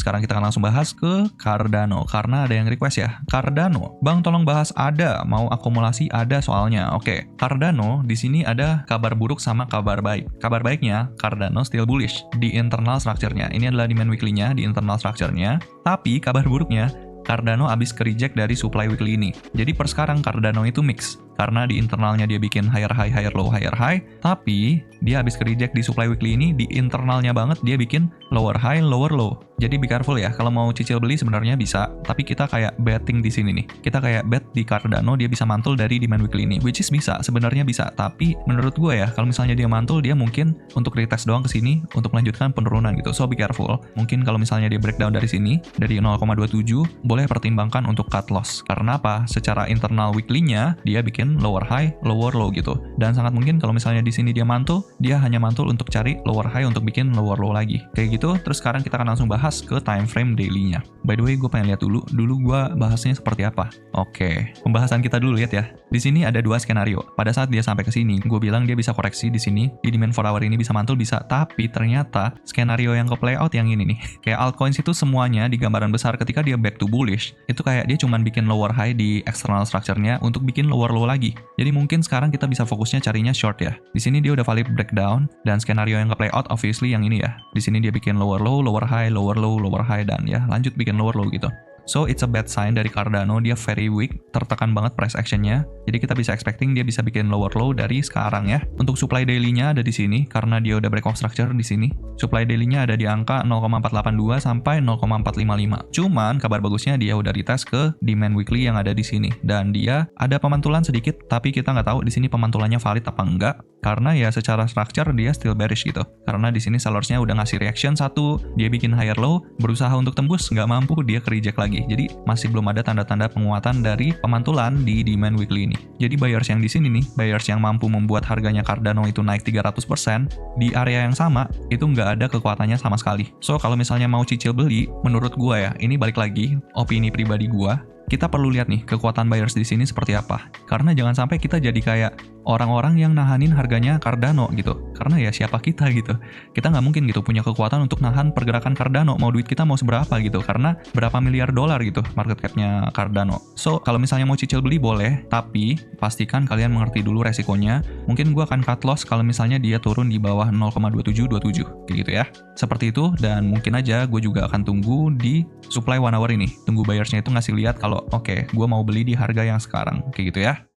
sekarang kita akan langsung bahas ke Cardano, karena ada yang request ya. Cardano, Bang tolong bahas ada, mau akumulasi ada soalnya. Oke, Cardano di sini ada kabar buruk sama kabar baik. Kabar baiknya, Cardano still bullish di internal structure-nya. Ini adalah demand weekly-nya di internal structure-nya. Tapi kabar buruknya, Cardano abis ke-reject dari supply weekly ini. Jadi per sekarang Cardano itu mix. Karena di internalnya dia bikin higher high, higher low, higher high. Tapi dia habis ke-reject di supply weekly ini, di internalnya banget dia bikin lower high, lower low. Jadi be careful ya, kalau mau cicil beli sebenarnya bisa. Tapi kita kayak betting di sini nih. Kita kayak bet di Cardano dia bisa mantul dari demand weekly ini. Which is bisa, sebenarnya bisa. Tapi menurut gue ya, kalau misalnya dia mantul, dia mungkin untuk retest doang ke sini, untuk melanjutkan penurunan gitu. So be careful. Mungkin kalau misalnya dia breakdown dari sini, dari 0,27, boleh pertimbangkan untuk cut loss. Karena apa? Secara internal weekly-nya, dia bikin lower high, lower low gitu. Dan sangat mungkin kalau misalnya di sini dia mantul, dia hanya mantul untuk cari lower high untuk bikin lower low lagi. Kayak gitu, terus sekarang kita akan langsung bahas ke time frame daily-nya. By the way, gue pengen lihat dulu gue bahasnya seperti apa. Oke, pembahasan kita dulu lihat ya. Di sini ada dua skenario. Pada saat dia sampai ke sini, gue bilang dia bisa koreksi di sini, di demand 4 hour ini bisa mantul, bisa. Tapi ternyata skenario yang ke play out yang ini nih. Kayak altcoins itu semuanya di gambaran besar ketika dia back to bullish, itu kayak dia cuman bikin lower high di external structure-nya untuk bikin lower low lagi. Jadi mungkin sekarang kita bisa fokusnya carinya short ya. Di sini dia udah valid breakdown dan skenario yang ke play out obviously yang ini ya. Di sini dia bikin lower low, lower high, lower low, lower high dan ya lanjut bikin lower low gitu. So it's a bad sign dari Cardano, dia very weak, tertekan banget price action-nya. Jadi kita bisa expecting dia bisa bikin lower low dari sekarang ya. Untuk supply daily-nya ada di sini karena dia udah break of structure di sini. Supply daily-nya ada di angka 0,482 sampai 0,455. Cuman kabar bagusnya dia udah retest ke demand weekly yang ada di sini dan dia ada pemantulan sedikit, tapi kita nggak tahu di sini pemantulannya valid apa enggak. Karena ya secara structure dia still bearish gitu. Karena di sini sellersnya udah ngasih reaction satu, dia bikin higher low, berusaha untuk tembus, nggak mampu, dia ke-reject lagi. Jadi masih belum ada tanda-tanda penguatan dari pemantulan di demand weekly ini. Jadi buyers yang di sini nih, buyers yang mampu membuat harganya Cardano itu naik 300%, di area yang sama, itu nggak ada kekuatannya sama sekali. So kalau misalnya mau cicil beli, menurut gua ya, ini balik lagi, opini pribadi gua, kita perlu lihat nih kekuatan buyers di sini seperti apa. Karena jangan sampai kita jadi kayak orang-orang yang nahanin harganya Cardano gitu. Karena ya siapa kita gitu. Kita nggak mungkin gitu punya kekuatan untuk nahan pergerakan Cardano. Mau duit kita mau seberapa gitu. Karena berapa miliar dolar gitu market cap-nya Cardano. So kalau misalnya mau cicil beli boleh. Tapi pastikan kalian mengerti dulu resikonya. Mungkin gue akan cut loss kalau misalnya dia turun di bawah 0,2727. Kayak gitu ya. Seperti itu dan mungkin aja gue juga akan tunggu di supply 1 hour ini. Tunggu buyersnya itu ngasih lihat kalau oke, gue mau beli di harga yang sekarang. Kayak gitu ya.